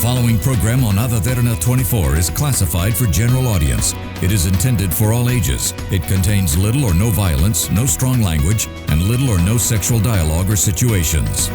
following program on Derana 24 is classified for general audience. It is intended for all ages. It contains little or no violence, no strong language, and little or no sexual dialogue or situations.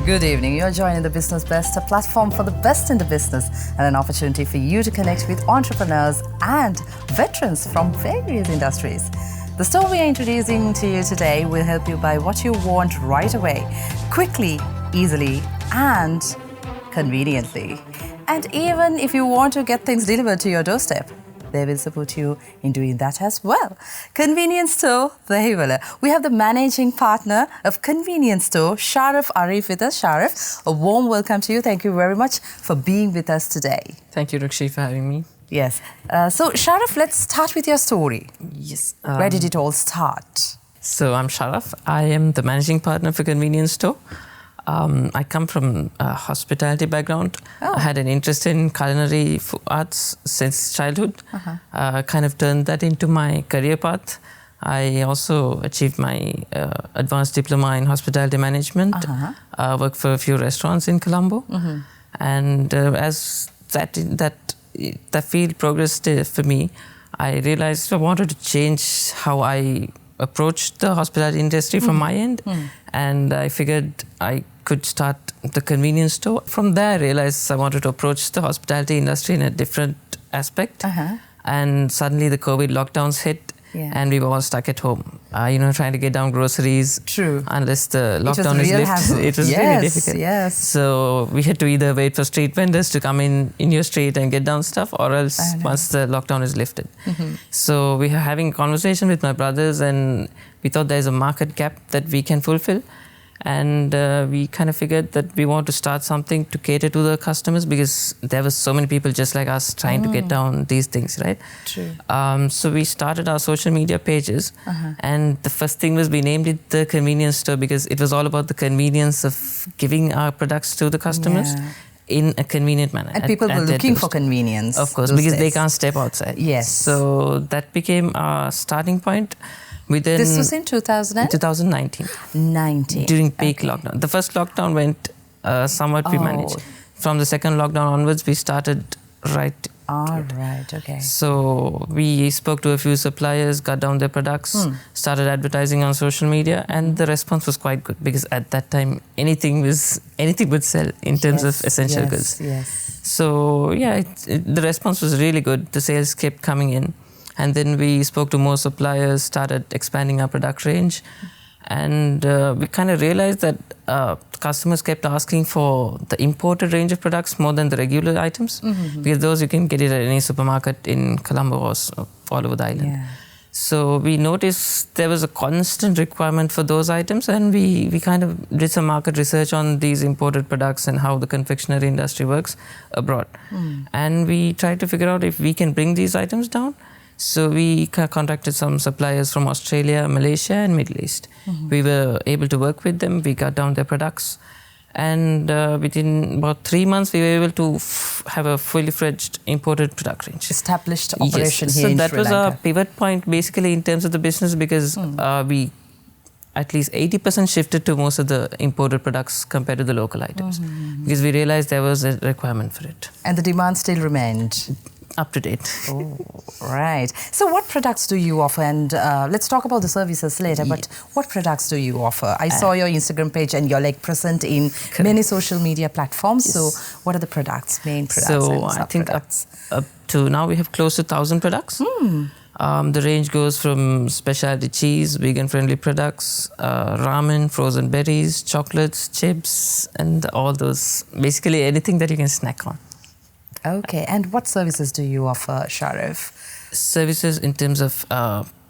Good evening. You're joining the Business Best, a platform for the best in the business and an opportunity for you to connect with entrepreneurs and veterans from various industries. The store we are introducing to you today will help you buy what you want right away, quickly, easily, and conveniently. And even if you want to get things delivered to your doorstep, they will support you in doing that as well. Convenience Store, Vehivala. We have the managing partner of Convenience Store, Sharaf Ariff, with us. Sharaf, a warm welcome to you. Thank you very much for being with us today. Thank you, Rakshi, for having me. Yes. So, Sharaf, let's start with your story. Yes. Where did it all start? So, I'm Sharaf. I am the managing partner for Convenience Store. I come from a hospitality background. I had an interest in culinary arts since childhood. Kind of turned that into my career path. I also achieved my advanced diploma in hospitality management. Worked for a few restaurants in Colombo. And as that field progressed for me, I realized I wanted to change how I approached the hospitality industry from my end. And I figured I could start the convenience store. From there, I realized I wanted to approach the hospitality industry in a different aspect. And suddenly the COVID lockdowns hit, and we were all stuck at home, trying to get down groceries. True. Unless the lockdown is lifted. It was really difficult. Yes. So we had to either wait for street vendors to come in your street and get down stuff, or else once the lockdown is lifted. So we were having a conversation with my brothers, and we thought there's a market gap that we can fulfill. And we kind of figured that we want to start something to cater to the customers, because there were so many people just like us trying to get down these things, right? True. So we started our social media pages, and the first thing was we named it the Convenience Store, because it was all about the convenience of giving our products to the customers in a convenient manner. And people were looking for convenience. Of course, because they can't step outside. Yes. So that became our starting point. This was in 2019. During peak lockdown. The first lockdown went somewhat we managed. From the second lockdown onwards, we started right. Okay. So we spoke to a few suppliers, got down their products, started advertising on social media, and the response was quite good, because at that time anything would sell in terms of essential goods. So the response was really good. The sales kept coming in. And then we spoke to more suppliers, started expanding our product range. And we kind of realized that customers kept asking for the imported range of products more than the regular items. Because those you can get it at any supermarket in Colombo or all over the island. So we noticed there was a constant requirement for those items, and we kind of did some market research on these imported products and how the confectionery industry works abroad. And we tried to figure out if we can bring these items down. So we contacted some suppliers from Australia, Malaysia, and Middle East. We were able to work with them. We got down their products. And within about 3 months, we were able to have a fully fledged imported product range. Established operation here in Sri Lanka. So that was our pivot point basically in terms of the business, because we at least 80% shifted to most of the imported products compared to the local items. Because we realized there was a requirement for it. And the demand still remained? Up to date. Right. So what products do you offer? And let's talk about the services later, but what products do you offer? I saw your Instagram page, and you're present in many social media platforms. So what are the main products? So I think up to now we have close to 1,000 products. The range goes from specialty cheese, vegan-friendly products, ramen, frozen berries, chocolates, chips, and all those, basically anything that you can snack on. Okay, and what services do you offer, Sharaf? Services in terms of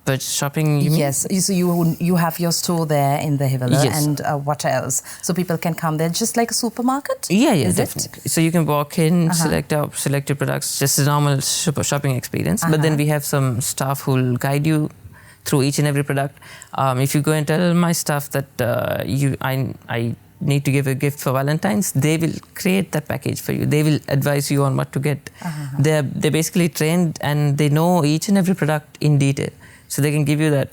purchase shopping, you mean? Yes, so you have your store there in Vehivala, yes. And what else? So people can come there just like a supermarket? Yeah, definitely. So you can walk in, select your products, just a normal shopping experience. But then we have some staff who will guide you through each and every product. If you go and tell my staff that I need to give a gift for Valentine's, they will create that package for you. They will advise you on what to get. They're basically trained and they know each and every product in detail. So they can give you that,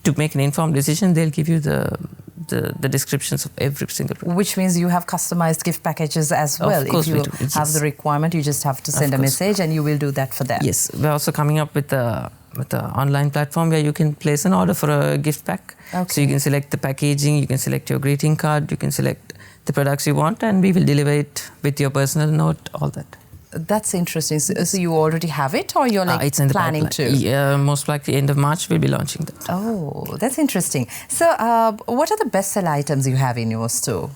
to make an informed decision, they'll give you the descriptions of every single product. Which means you have customized gift packages as well. Of course if you we do. have the requirement, you just have to send a message and you will do that for them. Yes, we're also coming up with an online platform where you can place an order for a gift pack. Okay. So you can select the packaging, you can select your greeting card, you can select the products you want, and we will deliver it with your personal note, all that. That's interesting. So you already have it, or you're like It's in the planning pipeline. to? Yeah, most likely end of March we'll be launching that. Oh, that's interesting. So what are the best-seller items you have in your store?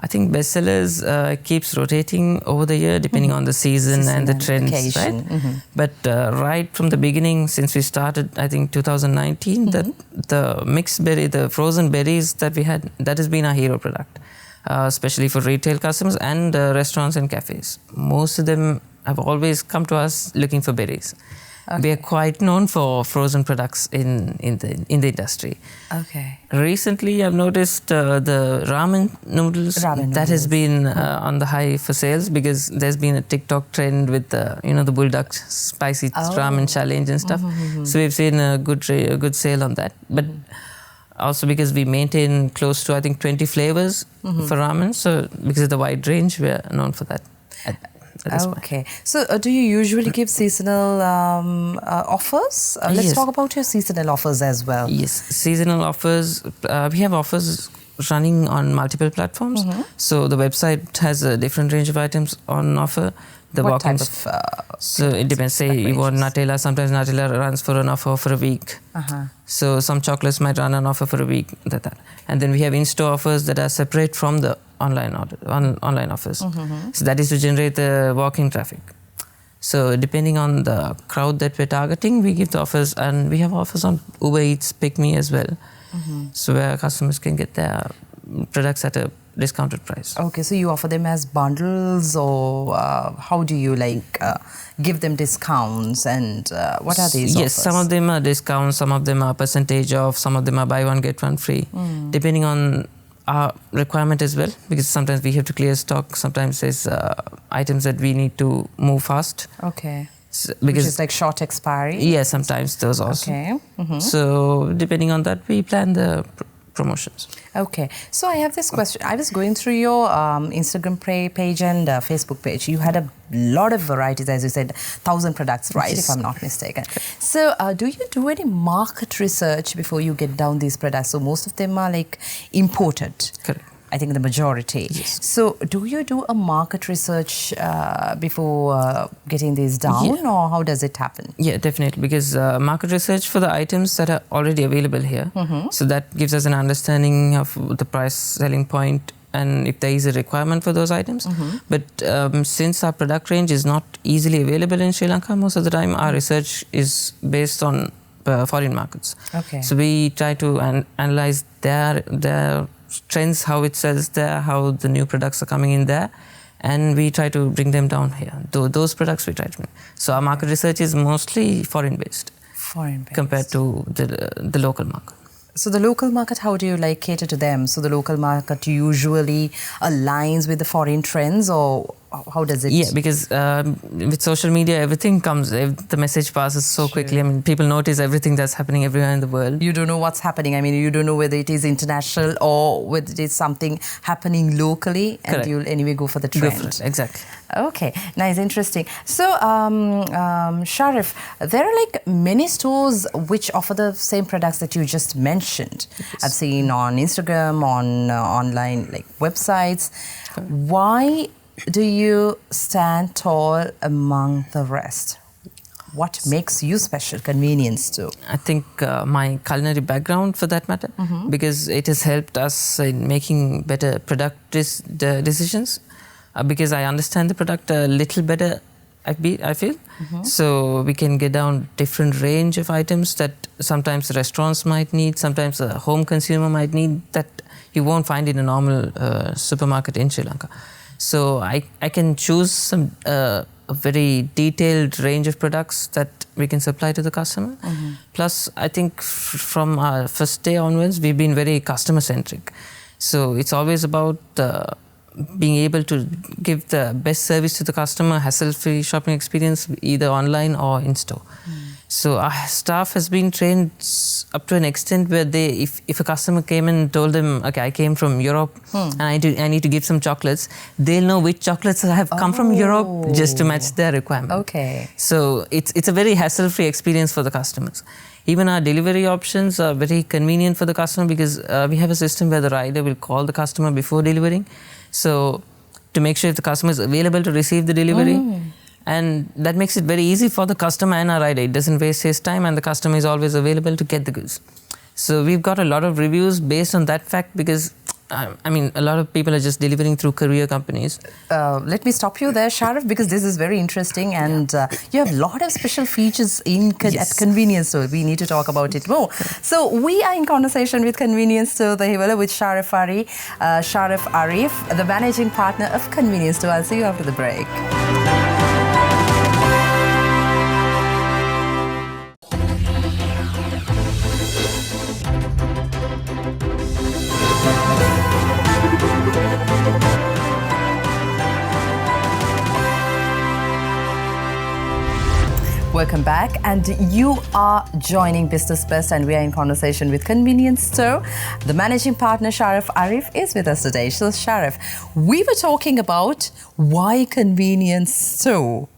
I think bestsellers keeps rotating over the year depending on the season and the trends, occasion. right? But right from the beginning, since we started, I think 2019, the mixed berry, the frozen berries that we had, that has been our hero product, especially for retail customers and restaurants and cafes. Most of them have always come to us looking for berries. Okay. We are quite known for frozen products in the industry. Okay. Recently, I've noticed the ramen noodles that has been on the high for sales because there's been a TikTok trend with the bulldog spicy ramen challenge and stuff. So we've seen a good sale on that. But also because we maintain close to I think 20 flavors for ramen, so because of the wide range, we're known for that. Okay. So do you usually give seasonal offers? Let's talk about your seasonal offers as well. Yes, seasonal offers. We have offers running on multiple platforms. So the website has a different range of items on offer. What type of? So it depends. Say you want Nutella. Sometimes Nutella runs for an offer for a week. So some chocolates might run an offer for a week. And then we have in-store offers that are separate from the online offers. So that is to generate the walk-in traffic. So depending on the crowd that we're targeting, we give the offers, and we have offers on Uber Eats, Pick Me as well. So where customers can get their products at a discounted price. Okay, so you offer them as bundles, or how do you give them discounts, and what are these offers? Yes, some of them are discounts, some of them are percentage off, some of them are buy one get one free, depending on our requirement as well, because sometimes we have to clear stock, sometimes there's items that we need to move fast. Okay. Because which is like short expiry? Yeah, sometimes those also. Okay. So depending on that, we plan the promotions. Okay. So I have this question. I was going through your Instagram page and Facebook page. You had a lot of varieties, as you said, 1,000 products, right? Yes. If I'm not mistaken. So do you do any market research before you get down these products? So most of them are imported. Correct. I think the majority. Yes. So do you do a market research before getting these down, or how does it happen? Yeah, definitely, because market research for the items that are already available here. So that gives us an understanding of the price selling point and if there is a requirement for those items. But since our product range is not easily available in Sri Lanka, most of the time our research is based on foreign markets. Okay. So we try to analyze their trends, how it sells there, how the new products are coming in there, and we try to bring them down here. Those products we try to bring. So our market research is mostly foreign-based. Foreign-based. Compared to the local market. So the local market, how do you cater to them? So the local market usually aligns with the foreign trends, or how does it? Yeah, because with social media, everything comes, the message passes so quickly. I mean, people notice everything that's happening everywhere in the world. You don't know what's happening. I mean, you don't know whether it is international or whether it is something happening locally, and Correct. you'll anyway go for the trend. Go for it, exactly. Okay, nice, interesting. So, Sharaf, there are many stores which offer the same products that you just mentioned. Yes. I've seen on Instagram, on online websites. Okay. Why do you stand tall among the rest? What makes you special? Convenience too. I think my culinary background, for that matter, because it has helped us in making better product decisions. Because I understand the product a little better, I feel. So we can get down different range of items that sometimes restaurants might need, sometimes a home consumer might need, that you won't find in a normal supermarket in Sri Lanka. So I can choose some a very detailed range of products that we can supply to the customer. Plus, I think from our first day onwards, we've been very customer centric. So it's always about being able to give the best service to the customer, hassle-free shopping experience, either online or in store. So our staff has been trained up to an extent where if a customer came and told them, okay, I came from Europe and I need to give some chocolates, they'll know which chocolates have come from Europe just to match their requirement. Okay. So it's a very hassle-free experience for the customers. Even our delivery options are very convenient for the customer because we have a system where the rider will call the customer before delivering. So to make sure if the customer is available to receive the delivery. And that makes it very easy for the customer and our rider. It doesn't waste his time and the customer is always available to get the goods. So we've got a lot of reviews based on that fact because, I mean, a lot of people are just delivering through courier companies. Let me stop you there, Sharaf, because this is very interesting and you have a lot of special features at convenience store. We need to talk about it more. So we are in conversation with convenience store Dahiwala with Sharaf Ariff, the managing partner of convenience store. I'll see you after the break. Welcome back, and you are joining Business Best, and we are in conversation with Convenience Store. The managing partner, Sharaf Ariff, is with us today. So, Sharaf, we were talking about why Convenience Store.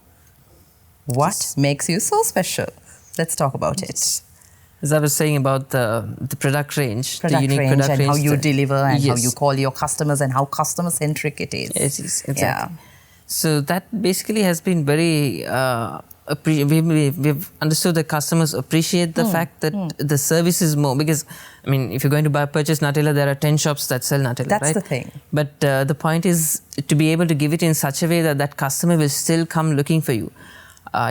What makes you so special? Let's talk about it. As I was saying about the product range, the unique range product and range, how you deliver and how yes. you call your customers and how customer-centric it is. Yes, exactly. Yeah. So that basically has been very... we've understood that customers appreciate the fact that the service is more, because I mean, if you're going to purchase Nutella, there are 10 shops that sell Nutella, That's right? the thing. But the point is to be able to give it in such a way that that customer will still come looking for you.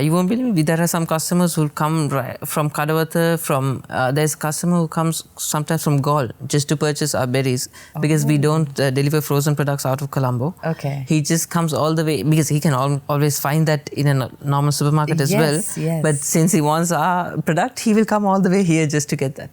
You won't believe me, there are some customers who come from Kadawatha, there's a customer who comes sometimes from Gaul just to purchase our berries because we don't deliver frozen products out of Colombo. Okay. He just comes all the way because he can always find that in a normal supermarket as well. Yes. But since he wants our product, he will come all the way here just to get that.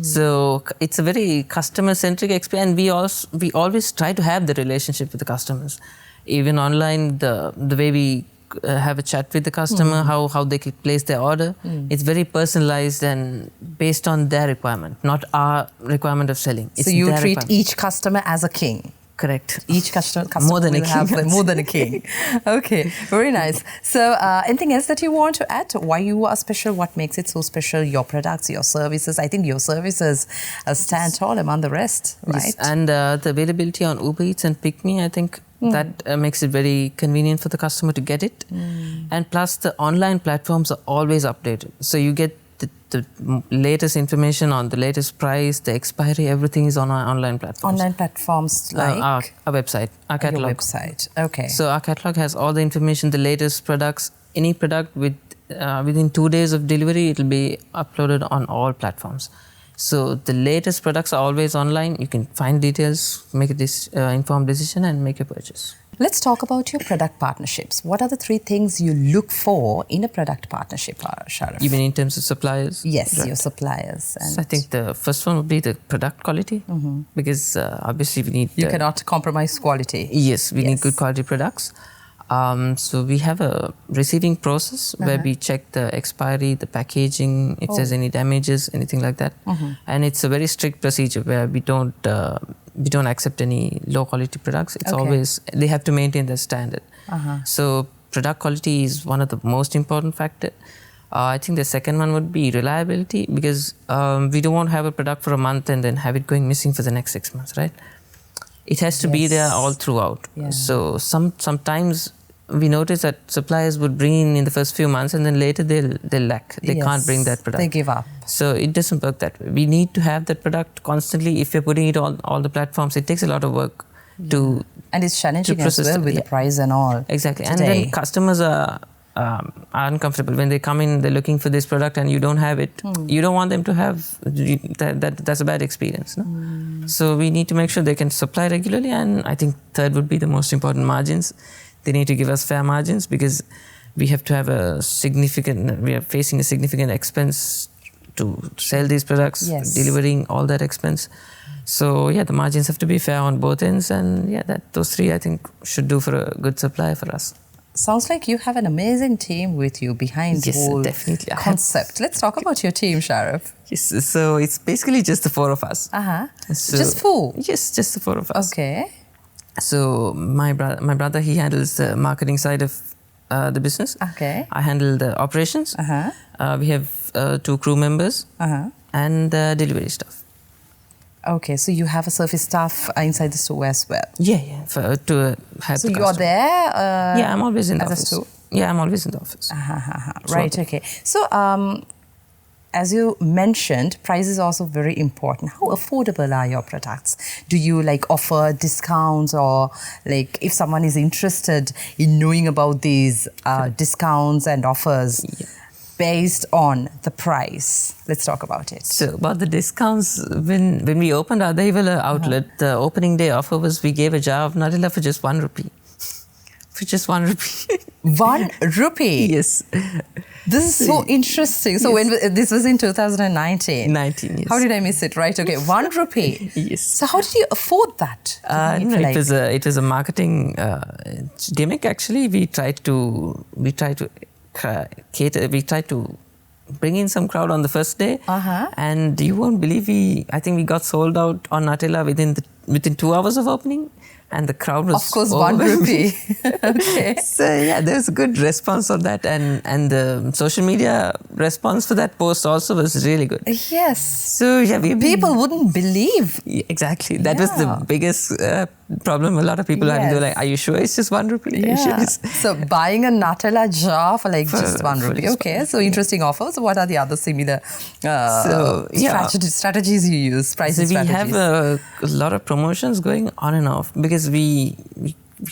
So it's a very customer-centric experience, and we always try to have the relationship with the customers. Even online, the way we have a chat with the customer, how they can place their order. It's very personalized and based on their requirement, not our requirement of selling. It's So you their treat requirement. each customer as a king. Correct. Each customer More than will a have king. more than a king. Okay, very nice. So anything else that you want to add? Why you are special? What makes it so special? Your products, your services. I think your services stand tall among the rest, right? Yes. And the availability on Uber Eats and Pick Me, I think that makes it very convenient for the customer to get it. And plus the online platforms are always updated. So you get the latest information on the latest price, the expiry, everything is on our online platforms. Online platforms like? Our website, our catalog. Your website, okay. So our catalog has all the information, the latest products, any product within 2 days of delivery, it will be uploaded on all platforms. So the latest products are always online. You can find details, make a informed decision and make a purchase. Let's talk about your product partnerships. What are the 3 things you look for in a product partnership, Sharaf? Even in terms of suppliers? Yes, Right. your suppliers. And So I think the first one would be the product quality, because obviously we need... you cannot compromise quality. Yes, we need Yes. good quality products. So we have a receiving process where we check the expiry, the packaging, if there's any damages, anything like that. And it's a very strict procedure where we don't accept any low quality products. It's always, they have to maintain the standard. So product quality is one of the most important factor. I think the second one would be reliability, because we don't want to have a product for a month and then have it going missing for the next 6 months, right? It has to be there all throughout. Yeah. So sometimes we notice that suppliers would bring in the first few months and then later they'll lack. They can't bring that product. They give up. So it doesn't work that way. We need to have that product constantly. If you're putting it on all the platforms, it takes a lot of work to... And it's challenging as process well it, with the price and all. Exactly. Today. And then customers are uncomfortable. When they come in, they're looking for this product and you don't have it. You don't want them to have... That's a bad experience. No? So we need to make sure they can supply regularly. And I think third would be the most important, margins. they need to give us fair margins because we are facing a significant expense to sell these products, delivering all that expense. So yeah, the margins have to be fair on both ends, and yeah, those three I think should do for a good supplier for us. Sounds like you have an amazing team with you behind the whole concept. Let's talk about your team, Sharaf. Yes, so it's basically just the four of us. So, just four? Yes, just the four of us. Okay. So my brother, he handles the marketing side of the business. Okay. I handle the operations. We have 2 crew members and delivery staff. Okay, so you have a service staff inside the store as well? Yeah. To help the customer. So you're there? Yeah, I'm always in the office. Yeah, I'm always in the office. Right, okay. So, as you mentioned, price is also very important. How affordable are your products? Do you offer discounts, or if someone is interested in knowing about these discounts and offers based on the price? Let's talk about it. So about the discounts, when we opened our Dahiwala outlet, the opening day offer was we gave a jar of Nutella for just 1 rupee. For just 1 rupee. 1 rupee? Yes. This is so interesting. So when this was in 2019? 19, yes. How did I miss it? Right, okay. 1 rupee. Yes. So how did you afford that? It was a marketing gimmick actually. We tried to bring in some crowd on the first day, and you won't believe I think we got sold out on Nutella within 2 hours of opening, and the crowd was of course 1 rupee. Okay. So yeah, there was a good response on that, and the social media response for that post also was really good. Yes. So yeah, people wouldn't believe. Yeah, exactly. That was the biggest problem. A lot of people had to go "Are you sure it's just 1 rupee? Yeah. Sure so buying a Nutella jar for just 1 rupee. Okay. So interesting offers. What are the other similar strategies you use? Pricing strategies. We have a lot of promotions going on and off because we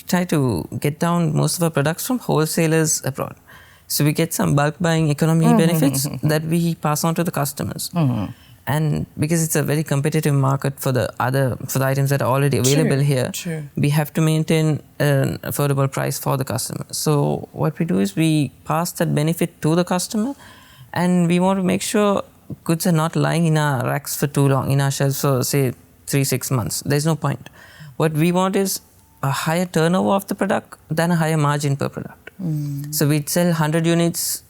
try to get down most of our products from wholesalers abroad. So we get some bulk buying economy benefits that we pass on to the customers. And because it's a very competitive market for the items that are already available here, we have to maintain an affordable price for the customer. So what we do is we pass that benefit to the customer, and we want to make sure goods are not lying in our racks for too long, in our shelves for say 3-6 months. There's no point. What we want is a higher turnover of the product than a higher margin per product. So we'd sell 100 units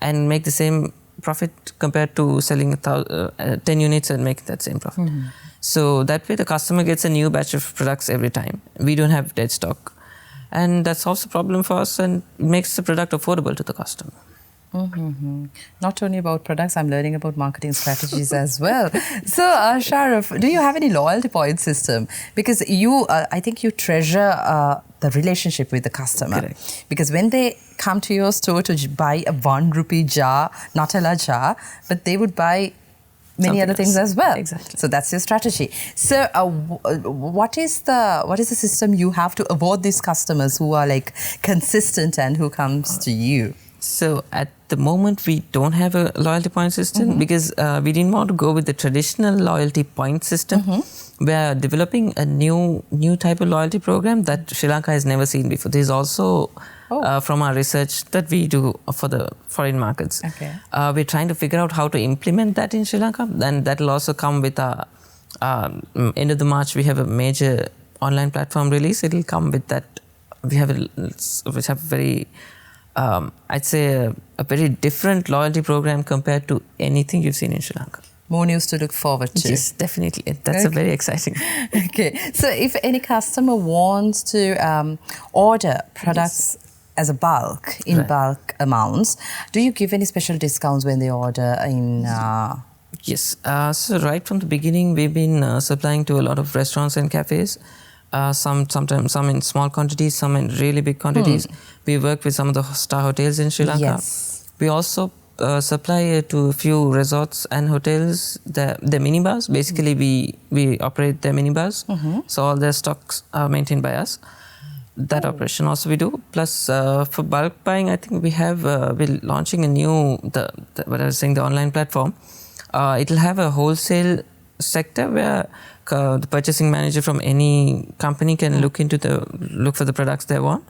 and make the same profit compared to selling 10 units and make that same profit. So that way the customer gets a new batch of products every time. We don't have dead stock. And that solves the problem for us and makes the product affordable to the customer. Not only about products, I'm learning about marketing strategies as well. So, Sharaf, do you have any loyalty point system? Because I think you treasure the relationship with the customer. Correct. Because when they come to your store to buy a 1 rupee jar, Nutella jar, but they would buy many other things as well. Exactly. So that's your strategy. So what is the system you have to avoid these customers who are consistent and who comes to you? So at the moment, we don't have a loyalty point system because we didn't want to go with the traditional loyalty point system. We are developing a new type of loyalty program that Sri Lanka has never seen before. This is also from our research that we do for the foreign markets. Okay. We're trying to figure out how to implement that in Sri Lanka. And that will also come with our end of the March. We have a major online platform release. It will come with that. We have very I'd say a very different loyalty program compared to anything you've seen in Sri Lanka. More news to look forward to. Yes, definitely. That's a very exciting. Okay. So if any customer wants to order products as a bulk, in bulk amounts, do you give any special discounts when they order in... Yes. So right from the beginning, we've been supplying to a lot of restaurants and cafes. Sometimes some in small quantities, some in really big quantities. We work with some of the star hotels in Sri Lanka. Yes. We also supply to a few resorts and hotels the minibars. Basically, we operate their minibars. So all their stocks are maintained by us. That operation also we do. Plus, for bulk buying, I think we're launching a new, what I was saying, the online platform. It'll have a wholesale sector where the purchasing manager from any company can look for the products they want.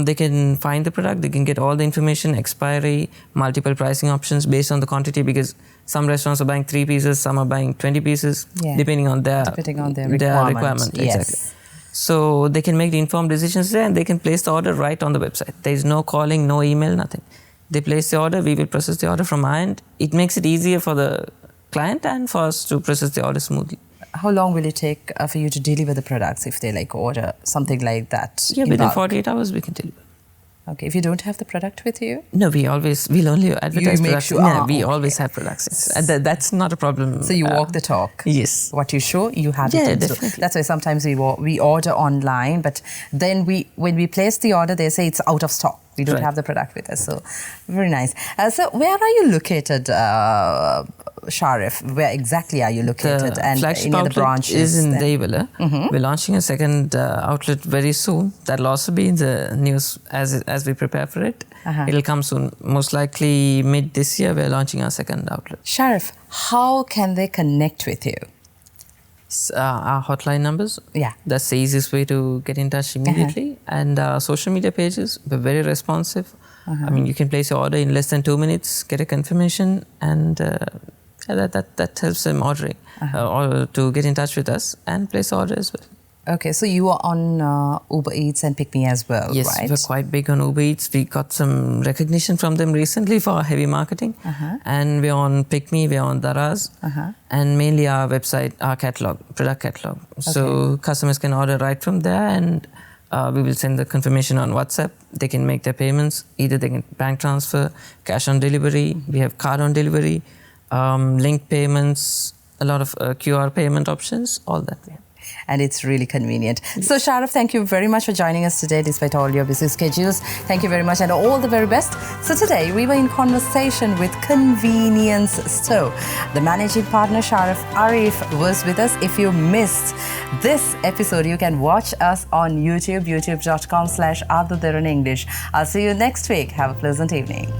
They can find the product, they can get all the information, expiry, multiple pricing options based on the quantity, because some restaurants are buying 3 pieces, some are buying 20 pieces, depending on their requirement. Yes. Exactly. So they can make the informed decisions there, and they can place the order right on the website. There is no calling, no email, nothing. They place the order, we will process the order from our end. It makes it easier for the client and for us to process the order smoothly. How long will it take for you to deliver the products if they order something like that? Yeah, within 48 hours we can deliver. Okay, if you don't have the product with you? No, we'll only advertise products. Sure. We always have products. That's not a problem. So you walk the talk. Yes. What you show, you have it. Yeah, definitely. That's why sometimes we order online, but then when we place the order, they say it's out of stock. We don't have the product with us. So very nice. So where are you located, Sharaf? Where exactly are you located? The and flagship any other outlet branches is in there? Devila. We're launching a second outlet very soon. That'll also be in the news as we prepare for it. It'll come soon. Most likely mid this year, we're launching our second outlet. Sharaf, how can they connect with you? Our hotline numbers. Yeah. That's the easiest way to get in touch immediately. And our social media pages, we're very responsive. I mean, you can place your order in less than 2 minutes, get a confirmation, and that helps them ordering or to get in touch with us and place the order as well. Okay, so you are on Uber Eats and Pick Me as well, yes, right? We're quite big on Uber Eats. We got some recognition from them recently for our heavy marketing. And we're on Pick Me, we're on Daraz, and mainly our website, our catalog, product catalog. So customers can order right from there, and we will send the confirmation on WhatsApp. They can make their payments. Either they can bank transfer, cash on delivery. We have card on delivery, link payments, a lot of QR payment options, all that we have. And it's really convenient. So Sharaf, thank you very much for joining us today despite all your busy schedules. Thank you very much and all the very best. So today we were in conversation with Convenience Store. The managing partner Sharaf Ariff was with us. If you missed this episode, you can watch us on YouTube, youtube.com/Derana English. I'll see you next week. Have a pleasant evening.